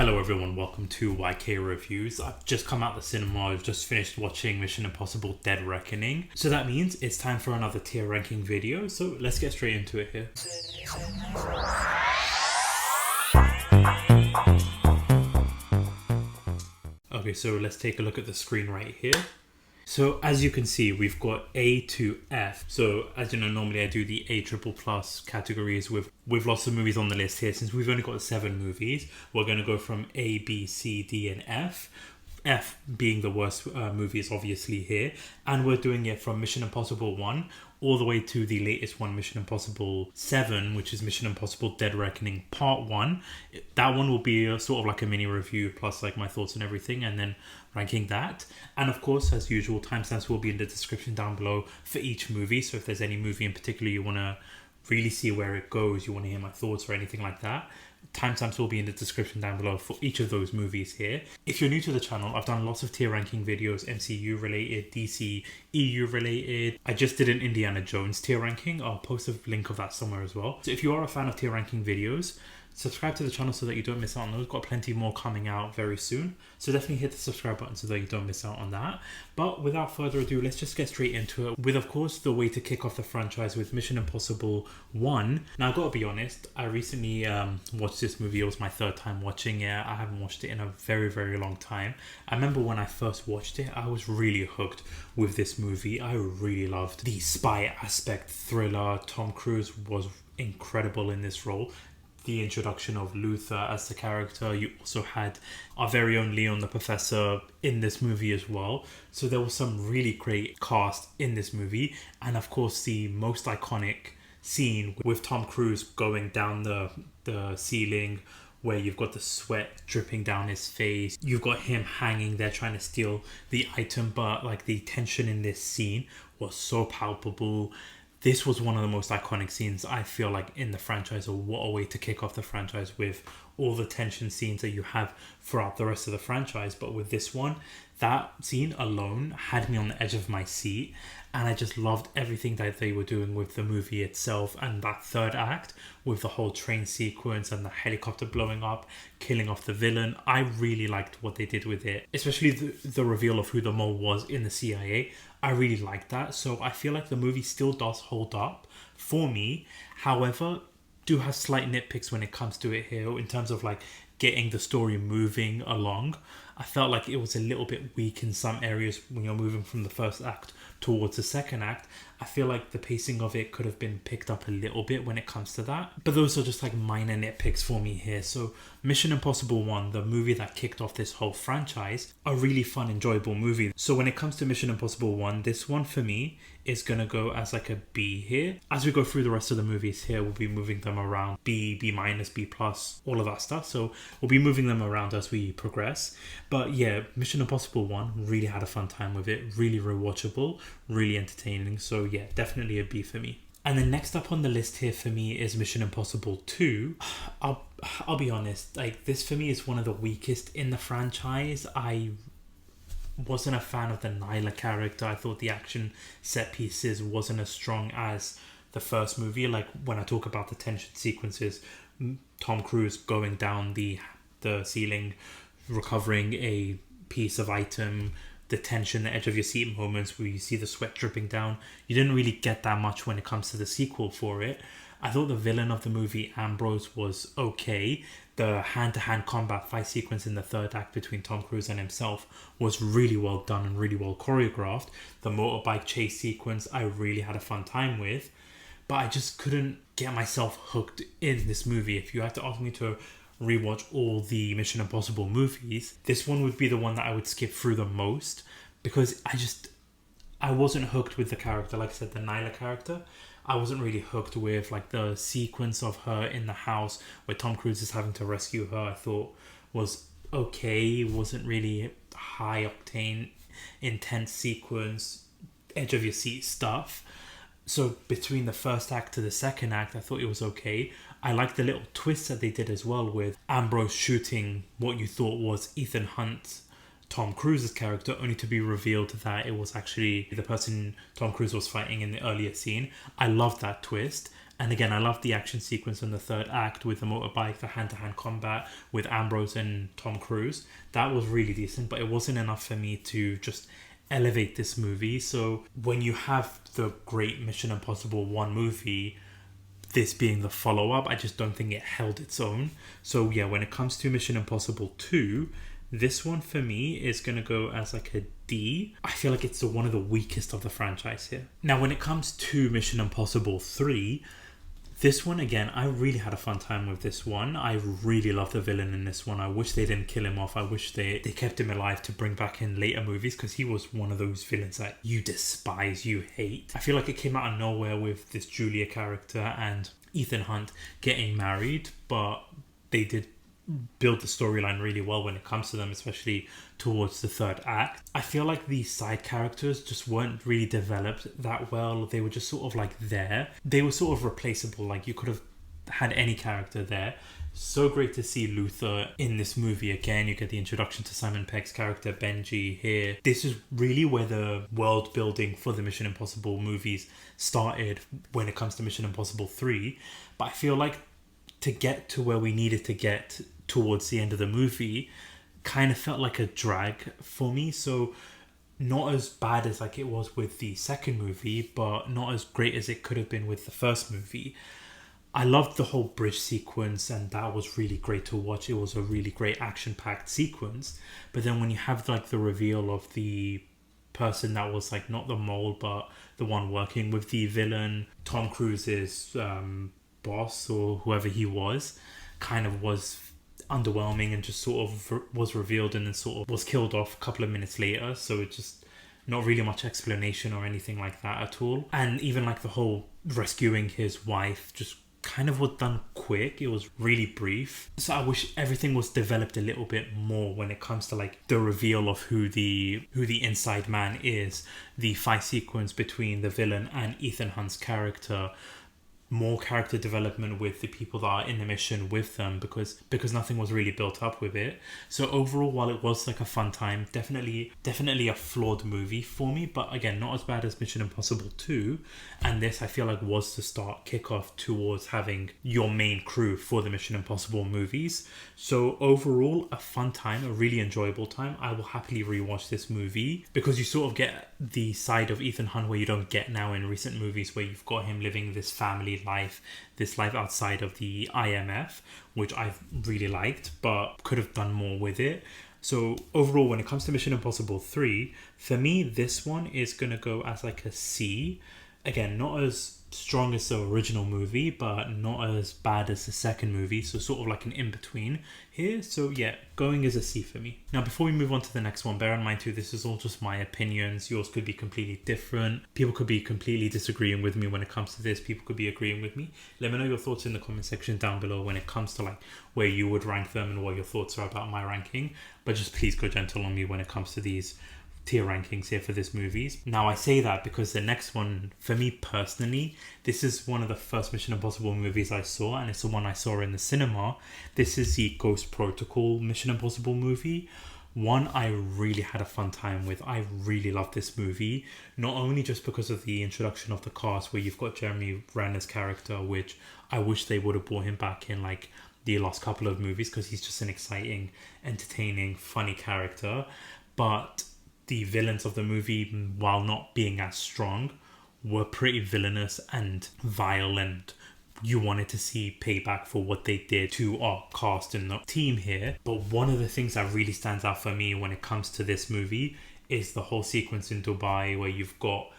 Hello everyone, welcome to YK Reviews. I've just come out the cinema, I've just finished watching Mission Impossible Dead Reckoning. So that means it's time for another tier ranking video, so let's get straight into it here. Okay, so let's take a look at the screen right here. So as you can see, we've got A to F. So as you know, normally I do the A++ categories with lots of movies on the list here. Since we've only got 7 movies, we're going to go from A, B, C, D and F. F being the worst movies obviously here. And we're doing it from Mission Impossible 1 all the way to the latest one, Mission Impossible 7, which is Mission Impossible Dead Reckoning Part 1. That one will be sort of like a mini review plus like my thoughts and everything, and then ranking that. And of course, as usual, timestamps will be in the description down below for each movie. So if there's any movie in particular you want to really see where it goes, you want to hear my thoughts or anything like that, timestamps will be in the description down below for each of those movies here. If you're new to the channel, I've done lots of tier ranking videos, MCU related, DC, EU related. I just did an Indiana Jones tier ranking. I'll post a link of that somewhere as well. So if you are a fan of tier ranking videos, subscribe to the channel so that you don't miss out on those. Got plenty more coming out very soon, so definitely hit the subscribe button so that you don't miss out on that. But without further ado, let's just get straight into it with, of course, the way to kick off the franchise with Mission Impossible 1. Now I gotta be honest, I recently watched this movie. It was my third time watching it. I haven't watched it in a very long time. I remember when I first watched it, I was really hooked with this movie. I really loved the spy aspect, thriller. Tom Cruise was incredible in this role. The introduction of Luther as the character. You also had our very own Leon the Professor in this movie as well. So there was some really great cast in this movie. And of course, the most iconic scene with Tom Cruise going down the ceiling, where you've got the sweat dripping down his face. You've got him hanging there trying to steal the item, but like the tension in this scene was so palpable. This was one of the most iconic scenes, I feel like, in the franchise, or what a way to kick off the franchise with all the tension scenes that you have throughout the rest of the franchise. But with this one, that scene alone had me on the edge of my seat, and I just loved everything that they were doing with the movie itself. And that third act with the whole train sequence and the helicopter blowing up, killing off the villain, I really liked what they did with it, especially the reveal of who the mole was in the CIA. I really liked that. So I feel like the movie still does hold up for me. However, do have slight nitpicks when it comes to it here in terms of like getting the story moving along. I felt like it was a little bit weak in some areas when you're moving from the first act towards the second act. I feel like the pacing of it could have been picked up a little bit when it comes to that. But those are just like minor nitpicks for me here. So Mission Impossible 1, the movie that kicked off this whole franchise, a really fun, enjoyable movie. So when it comes to Mission Impossible 1, this one for me is going to go as like a B here. As we go through the rest of the movies here, we'll be moving them around B, B-, B+, all of that stuff. So we'll be moving them around as we progress. But yeah, Mission Impossible 1, really had a fun time with it. Really rewatchable, really entertaining. So yeah, definitely a B for me. And then next up on the list here for me is Mission Impossible 2. I'll be honest, like this for me is one of the weakest in the franchise. I wasn't a fan of the Nyla character. I thought the action set pieces wasn't as strong as the first movie. Like when I talk about the tension sequences, Tom Cruise going down the ceiling, recovering a piece of item, the tension, the edge of your seat moments where you see the sweat dripping down. You didn't really get that much when it comes to the sequel for it. I thought the villain of the movie, Ambrose, was okay. The hand-to-hand combat fight sequence in the third act between Tom Cruise and himself was really well done and really well choreographed. The motorbike chase sequence I really had a fun time with, but I just couldn't get myself hooked in this movie. If you had to ask me to rewatch all the Mission Impossible movies, this one would be the one that I would skip through the most, because I wasn't hooked with the character. Like I said, the Nyla character, I wasn't really hooked with. Like the sequence of her in the house where Tom Cruise is having to rescue her, I thought was okay. Wasn't really high octane, intense sequence, edge of your seat stuff. So between the first act to the second act, I thought it was okay. I liked the little twist that they did as well with Ambrose shooting what you thought was Ethan Hunt, Tom Cruise's character, only to be revealed that it was actually the person Tom Cruise was fighting in the earlier scene. I loved that twist. And again, I love the action sequence in the third act with the motorbike, the hand-to-hand combat with Ambrose and Tom Cruise. That was really decent, but it wasn't enough for me to just elevate this movie. So when you have the great Mission Impossible 1 movie, this being the follow-up, I just don't think it held its own. So yeah, when it comes to Mission Impossible 2, this one for me is going to go as like a D. I feel like it's one of the weakest of the franchise here. Now, when it comes to Mission Impossible 3, this one, again, I really had a fun time with this one. I really love the villain in this one. I wish they didn't kill him off. I wish they kept him alive to bring back in later movies, because he was one of those villains that you despise, you hate. I feel like it came out of nowhere with this Julia character and Ethan Hunt getting married, but they did build the storyline really well when it comes to them, especially towards the third act. I feel like these side characters just weren't really developed that well. They were just sort of like there. They were sort of replaceable. Like, you could have had any character there. So great to see Luther in this movie again. You get the introduction to Simon Pegg's character Benji here. This is really where the world building for the Mission Impossible movies started when it comes to Mission Impossible 3. But I feel like to get to where we needed to get towards the end of the movie kind of felt like a drag for me. So not as bad as like it was with the second movie, but not as great as it could have been with the first movie. I loved the whole bridge sequence, and that was really great to watch. It was a really great action-packed sequence. But then when you have like the reveal of the person that was like not the mole, but the one working with the villain, Tom Cruise's boss or whoever he was, kind of was underwhelming and just sort of was revealed and then sort of was killed off a couple of minutes later. So it just not really much explanation or anything like that at all. And even like the whole rescuing his wife just kind of was done quick. It was really brief. So I wish everything was developed a little bit more when it comes to like the reveal of who the inside man is, the fight sequence between the villain and Ethan Hunt's character, more character development with the people that are in the mission with them, because nothing was really built up with it. So overall, while it was like a fun time, definitely a flawed movie for me, but again, not as bad as Mission Impossible 2. And this, I feel like, was the kickoff towards having your main crew for the Mission Impossible movies. So overall, a fun time, a really enjoyable time. I will happily rewatch this movie, because you sort of get the side of Ethan Hunt where you don't get now in recent movies, where you've got him living this family life, this life outside of the IMF, which I really liked, but could have done more with it. So overall, when it comes to Mission Impossible 3, for me, this one is going to go as like a C. Again, not as strong as the original movie, but not as bad as the second movie, so sort of like an in-between here. So yeah, going as a C for me. Now, before we move on to the next one, bear in mind too, this is all just my opinions. Yours could be completely different. People could be completely disagreeing with me when it comes to this. People could be agreeing with me. Let me know your thoughts in the comment section down below when it comes to like where you would rank them and what your thoughts are about my ranking. But just please go gentle on me when it comes to these tier rankings here for this movies. Now, I say that because the next one, for me personally, this is one of the first Mission Impossible movies I saw, and it's the one I saw in the cinema. This is the Ghost Protocol Mission Impossible movie. One I really had a fun time with. I really loved this movie, not only just because of the introduction of the cast, where you've got Jeremy Renner's character, which I wish they would have brought him back in like the last couple of movies, because he's just an exciting, entertaining, funny character. But the villains of the movie, while not being as strong, were pretty villainous and vile, and you wanted to see payback for what they did to our cast and the team here. But one of the things that really stands out for me when it comes to this movie is the whole sequence in Dubai where you've got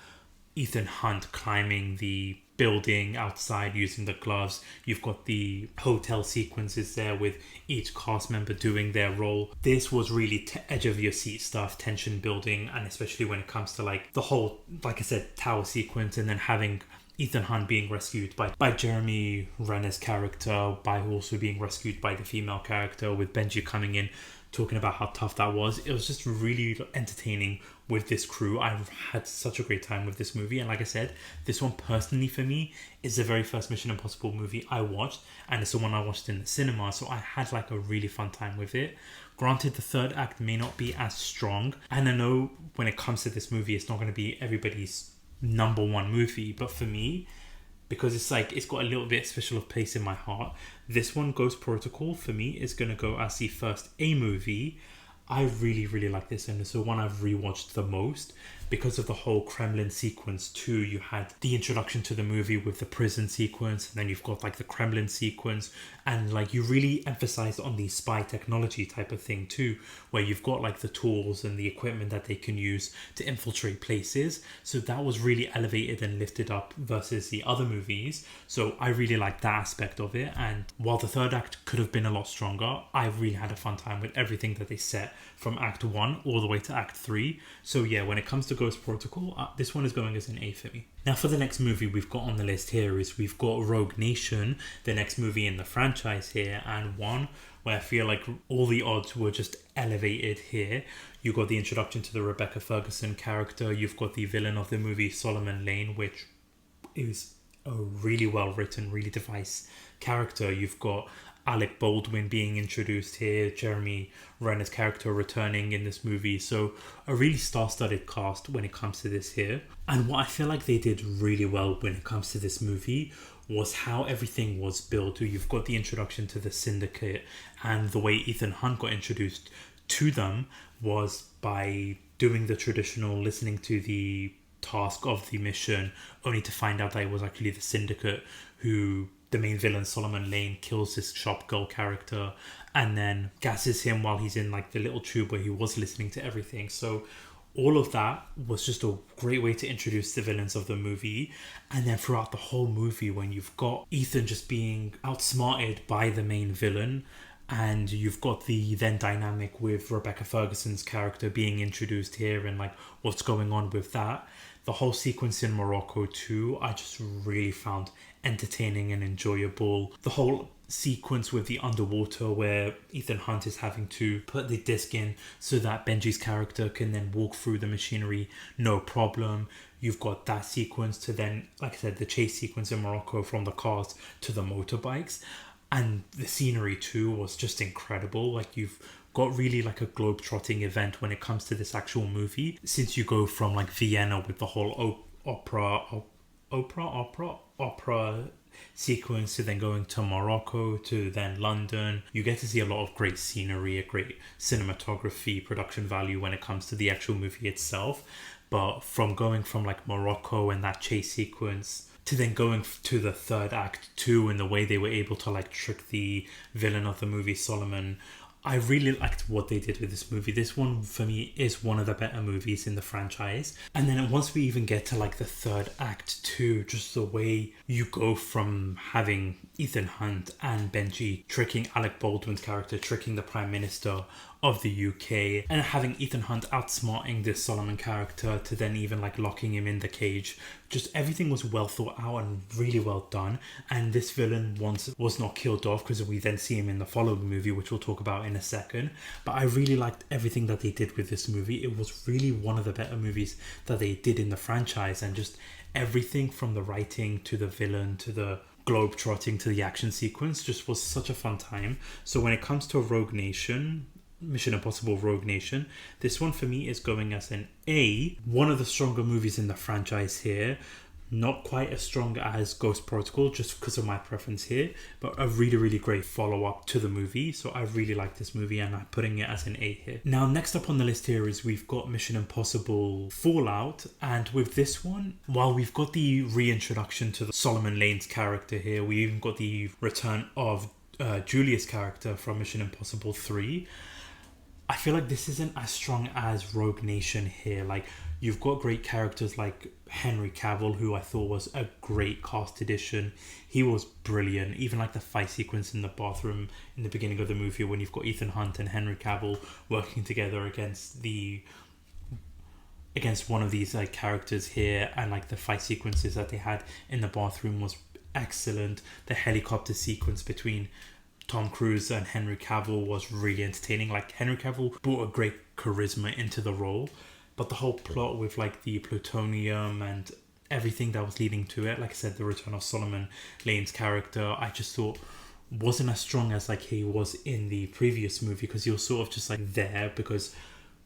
Ethan Hunt climbing the building outside using the gloves. You've got the hotel sequences there with each cast member doing their role. This was really edge of your seat stuff, tension building, and especially when it comes to like the whole, like I said, tower sequence, and then having Ethan Hunt being rescued by Jeremy Renner's character, by also being rescued by the female character, with Benji coming in talking about how tough that was. It was just really entertaining with this crew. I've had such a great time with this movie, and like I said, this one personally for me is the very first Mission Impossible movie I watched, and it's the one I watched in the cinema, so I had like a really fun time with it. Granted, the third act may not be as strong, and I know when it comes to this movie, it's not going to be everybody's number one movie, but for me, because it's like it's got a little bit special of place in my heart. This one, Ghost Protocol, for me is going to go as the first A movie. I really, really like this, and it's the one I've rewatched the most because of the whole Kremlin sequence too. You had the introduction to the movie with the prison sequence, and then you've got like the Kremlin sequence, and like you really emphasize on the spy technology type of thing too, where you've got like the tools and the equipment that they can use to infiltrate places. So that was really elevated and lifted up versus the other movies. So I really like that aspect of it, and while the third act could have been a lot stronger, I really had a fun time with everything that they set from act 1 all the way to act 3. So yeah, when it comes to Ghost Protocol, this one is going as an A for me. Now for the next movie we've got on the list here is we've got Rogue Nation, the next movie in the franchise here, and one where I feel like all the odds were just elevated here. You got the introduction to the Rebecca Ferguson character, you've got the villain of the movie Solomon Lane, which is a really well written, really devised character. You've got Alec Baldwin being introduced here, Jeremy Renner's character returning in this movie. So a really star-studded cast when it comes to this here. And what I feel like they did really well when it comes to this movie was how everything was built. You've got the introduction to the syndicate, and the way Ethan Hunt got introduced to them was by doing the traditional listening to the task of the mission, only to find out that it was actually the syndicate who the main villain Solomon Lane kills this shop girl character and then gasses him while he's in like the little tube where he was listening to everything. So all of that was just a great way to introduce the villains of the movie. And then throughout the whole movie, when you've got Ethan just being outsmarted by the main villain, and you've got the then dynamic with Rebecca Ferguson's character being introduced here and like what's going on with that. The whole sequence in Morocco too, I just really found entertaining and enjoyable. The whole sequence with the underwater where Ethan Hunt is having to put the disc in so that Benji's character can then walk through the machinery no problem. You've got that sequence to then, like I said, the chase sequence in Morocco from the cars to the motorbikes. And the scenery too was just incredible. Like you've got really like a globe-trotting event when it comes to this actual movie, since you go from like Vienna with the whole opera sequence to then going to Morocco to then London. You get to see a lot of great scenery, a great cinematography, production value when it comes to the actual movie itself. But from going from like Morocco and that chase sequence to then going to the third act too, and the way they were able to like trick the villain of the movie Solomon, I really liked what they did with this movie. This one for me is one of the better movies in the franchise. And then once we even get to like the third act too, just the way you go from having Ethan Hunt and Benji tricking Alec Baldwin's character, tricking the Prime Minister of the UK, and having Ethan Hunt outsmarting this Solomon character to then even like locking him in the cage. Just everything was well thought out and really well done. And this villain once was not killed off, because we then see him in the following movie, which we'll talk about in a second. But I really liked everything that they did with this movie. It was really one of the better movies that they did in the franchise, and just everything from the writing to the villain to the globe-trotting to the action sequence just was such a fun time. So when it comes to Rogue Nation, Mission Impossible Rogue Nation, this one for me is going as an A. One of the stronger movies in the franchise here. Not quite as strong as Ghost Protocol, just because of my preference here, but a really, really great follow-up to the movie. So I really like this movie, and I'm putting it as an A here. Now, next up on the list here is we've got Mission Impossible Fallout. And with this one, while we've got the reintroduction to the Solomon Lane's character here, we even got the return of Julia's character from Mission Impossible 3. I feel like this isn't as strong as Rogue Nation here. Like, you've got great characters like Henry Cavill, who I thought was a great cast addition. He was brilliant. Even like the fight sequence in the bathroom in the beginning of the movie, when you've got Ethan Hunt and Henry Cavill working together against one of these like characters here, and like the fight sequences that they had in the bathroom was excellent. The helicopter sequence between Tom Cruise and Henry Cavill was really entertaining. Like, Henry Cavill brought a great charisma into the role, but the whole plot with like the plutonium and everything that was leading to it, like I said, the return of Solomon Lane's character, I just thought wasn't as strong as like he was in the previous movie, because he was sort of just like there because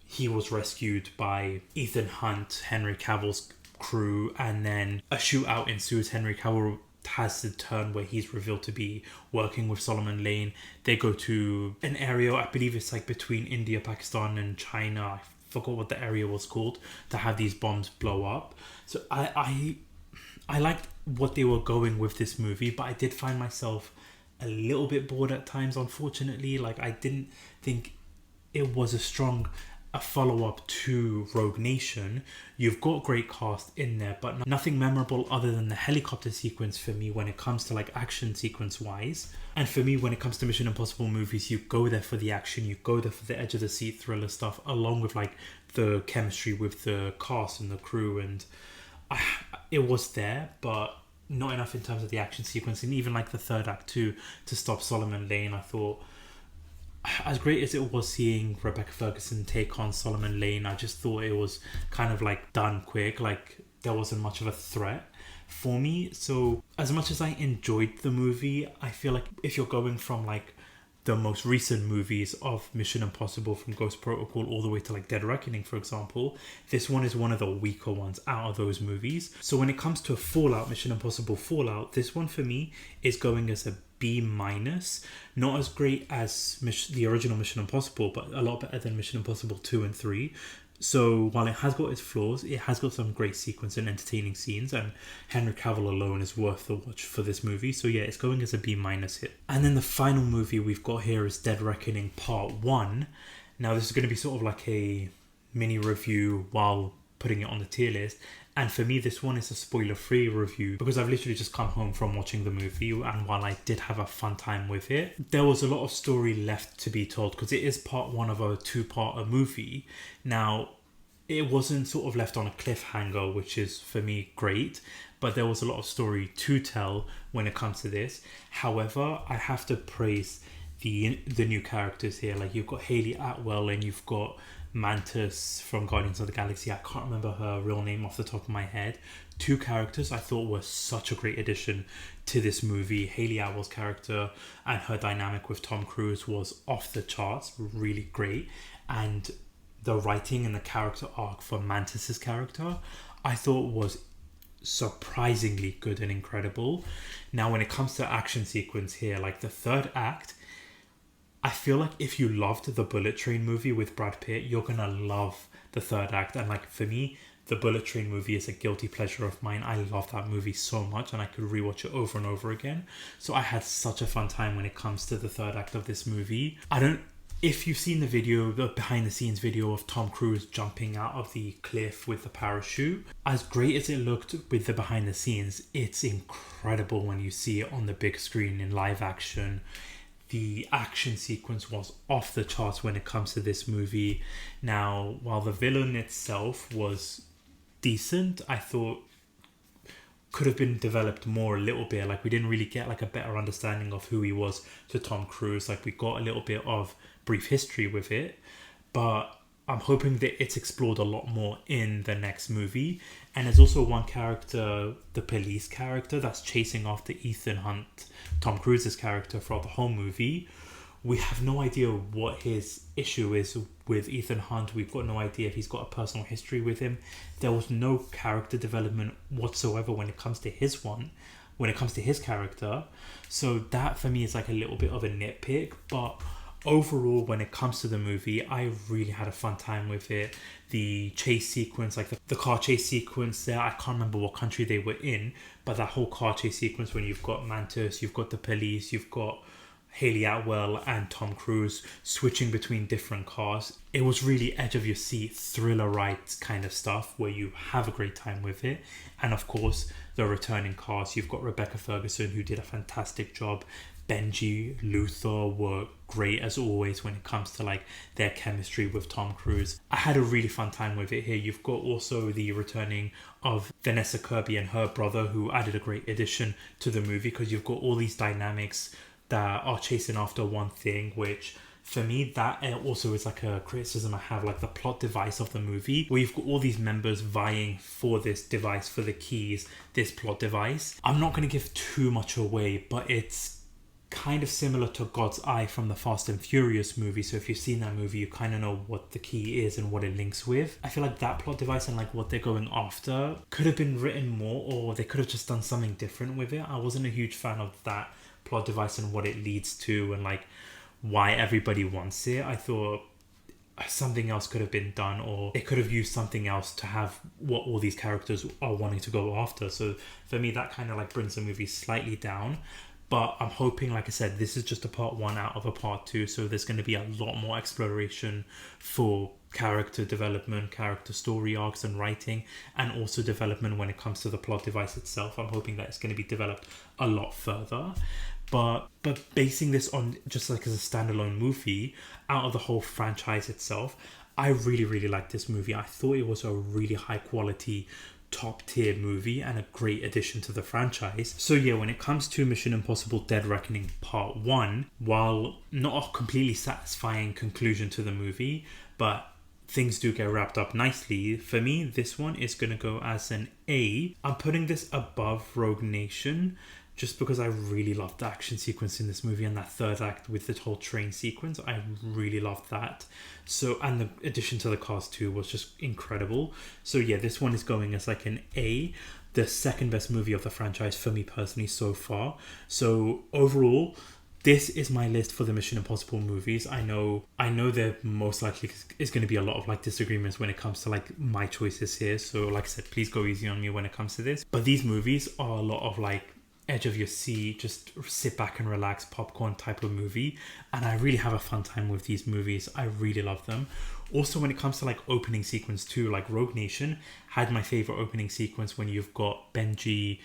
he was rescued by Ethan Hunt, Henry Cavill's crew, and then a shootout ensues. Henry Cavill has the turn where he's revealed to be working with Solomon Lane. They go to an area, I believe it's like between India, Pakistan and China. I forgot what the area was called, to have these bombs blow up. So I liked what they were going with this movie, but I did find myself a little bit bored at times, unfortunately. Like, I didn't think it was a follow-up to Rogue Nation. You've got great cast in there, but nothing memorable other than the helicopter sequence for me when it comes to like action sequence wise. And for me, when it comes to Mission Impossible movies, you go there for the action, you go there for the edge of the seat thriller stuff, along with like the chemistry with the cast and the crew. And it was there, but not enough in terms of the action sequence. And even like the third act too, to stop Solomon Lane, I thought, as great as it was seeing Rebecca Ferguson take on Solomon Lane, I just thought it was kind of like done quick. Like, there wasn't much of a threat for me. So as much as I enjoyed the movie, I feel like if you're going from like the most recent movies of Mission Impossible, from Ghost Protocol all the way to like Dead Reckoning, for example, this one is one of the weaker ones out of those movies. So when it comes to Fallout, Mission Impossible Fallout, this one for me is going as a B-. Not as great as the original Mission Impossible, but a lot better than Mission Impossible 2 and 3. So while it has got its flaws, it has got some great sequence and entertaining scenes, and Henry Cavill alone is worth the watch for this movie. So yeah, it's going as a B- hit. And then the final movie we've got here is Dead Reckoning Part 1. Now this is going to be sort of like a mini review while putting it on the tier list. And for me, this one is a spoiler-free review because I've literally just come home from watching the movie, and while I did have a fun time with it, there was a lot of story left to be told because it is part 1 of a 2-part movie. Now, it wasn't sort of left on a cliffhanger, which is, for me, great, but there was a lot of story to tell when it comes to this. However, I have to praise the new characters here. Like, you've got Hayley Atwell and you've got Mantis from Guardians of the Galaxy. I can't remember her real name off the top of my head. 2 characters I thought were such a great addition to this movie. Hayley Atwell's character and her dynamic with Tom Cruise was off the charts, really great. And the writing and the character arc for Mantis's character, I thought was surprisingly good and incredible. Now, when it comes to action sequence here, like the third act, I feel like if you loved the Bullet Train movie with Brad Pitt, you're gonna love the third act. And like, for me, the Bullet Train movie is a guilty pleasure of mine. I love that movie so much, and I could rewatch it over and over again. So I had such a fun time when it comes to the third act of this movie. If you've seen the behind the scenes video of Tom Cruise jumping out of the cliff with the parachute, as great as it looked with the behind the scenes, it's incredible when you see it on the big screen in live action. The action sequence was off the charts when it comes to this movie. Now, while the villain itself was decent, I thought could have been developed more a little bit. Like, we didn't really get like a better understanding of who he was to Tom Cruise. Like, we got a little bit of brief history with it, but I'm hoping that it's explored a lot more in the next movie. And there's also one character, the police character, that's chasing after Ethan Hunt, Tom Cruise's character, throughout the whole movie. We have no idea what his issue is with Ethan Hunt. We've got no idea if he's got a personal history with him. There was no character development whatsoever when it comes to his character. So that for me is like a little bit of a nitpick, but overall, when it comes to the movie, I really had a fun time with it. The chase sequence, like the car chase sequence there, I can't remember what country they were in, but that whole car chase sequence when you've got Mantis, you've got the police, you've got Hayley Atwell and Tom Cruise switching between different cars. It was really edge of your seat, thriller ride kind of stuff where you have a great time with it. And of course, the returning cast, you've got Rebecca Ferguson, who did a fantastic job. Benji, Luther were great as always when it comes to like their chemistry with Tom Cruise. I had a really fun time with it here. You've got also the returning of Vanessa Kirby and her brother, who added a great addition to the movie, because you've got all these dynamics that are chasing after one thing, which for me, that also is like a criticism I have, like the plot device of the movie, where you've got all these members vying for this device, for the keys, this plot device. I'm not going to give too much away, but it's kind of similar to God's Eye from the Fast and Furious movie. So if you've seen that movie, you kind of know what the key is and what it links with. I feel like that plot device and like what they're going after could have been written more, or they could have just done something different with it. I wasn't a huge fan of that plot device and what it leads to and like why everybody wants it. I thought something else could have been done, or it could have used something else to have what all these characters are wanting to go after. So for me, that kind of like brings the movie slightly down. But I'm hoping, like I said, this is just a part 1 out of a part 2. So there's going to be a lot more exploration for character development, character story arcs and writing, and also development when it comes to the plot device itself. I'm hoping that it's going to be developed a lot further. But basing this on just like as a standalone movie, out of the whole franchise itself, I really, really liked this movie. I thought it was a really high quality, top tier movie and a great addition to the franchise. So yeah, when it comes to Mission Impossible Dead Reckoning Part 1, while not a completely satisfying conclusion to the movie, but things do get wrapped up nicely, for me this one is going to go as an A. I'm putting this above Rogue Nation just because I really loved the action sequence in this movie, and that third act with the whole train sequence, I really loved that. So, and the addition to the cast too was just incredible. So yeah, this one is going as like an A, the second best movie of the franchise for me personally so far. So overall, this is my list for the Mission Impossible movies. I know there most likely is going to be a lot of like disagreements when it comes to like my choices here. So like I said, please go easy on me when it comes to this. But these movies are a lot of like edge of your seat, just sit back and relax popcorn type of movie, and I really have a fun time with these movies. I really love them. Also, when it comes to like opening sequence too, like Rogue Nation had my favorite opening sequence when you've got Benji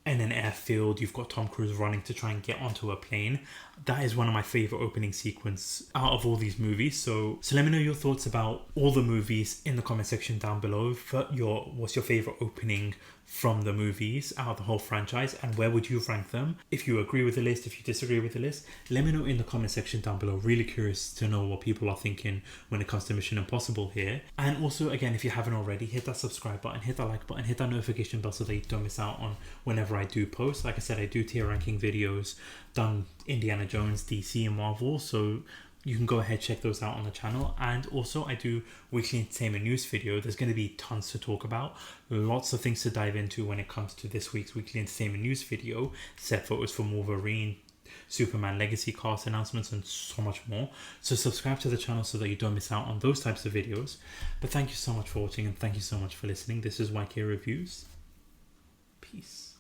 in an airfield, you've got Tom Cruise running to try and get onto a plane. That is one of my favorite opening sequence out of all these movies. So let me know your thoughts about all the movies in the comment section down below. What's your favorite opening from the movies out of the whole franchise, and where would you rank them? If you agree with the list, if you disagree with the list, let me know in the comment section down below. Really curious to know what people are thinking when it comes to Mission Impossible here. And also, again, if you haven't already, hit that subscribe button, hit that like button, hit that notification bell so that you don't miss out on whenever I do post. Like I said, I do tier ranking videos, done Indiana Jones, DC and Marvel, so you can go ahead, check those out on the channel. And also I do weekly entertainment news video. There's going to be tons to talk about, lots of things to dive into when it comes to this week's weekly entertainment news video, set photos from Wolverine, Superman Legacy cast announcements, and so much more. So subscribe to the channel so that you don't miss out on those types of videos. But thank you so much for watching, and thank you so much for listening. This is YK Reviews. Peace.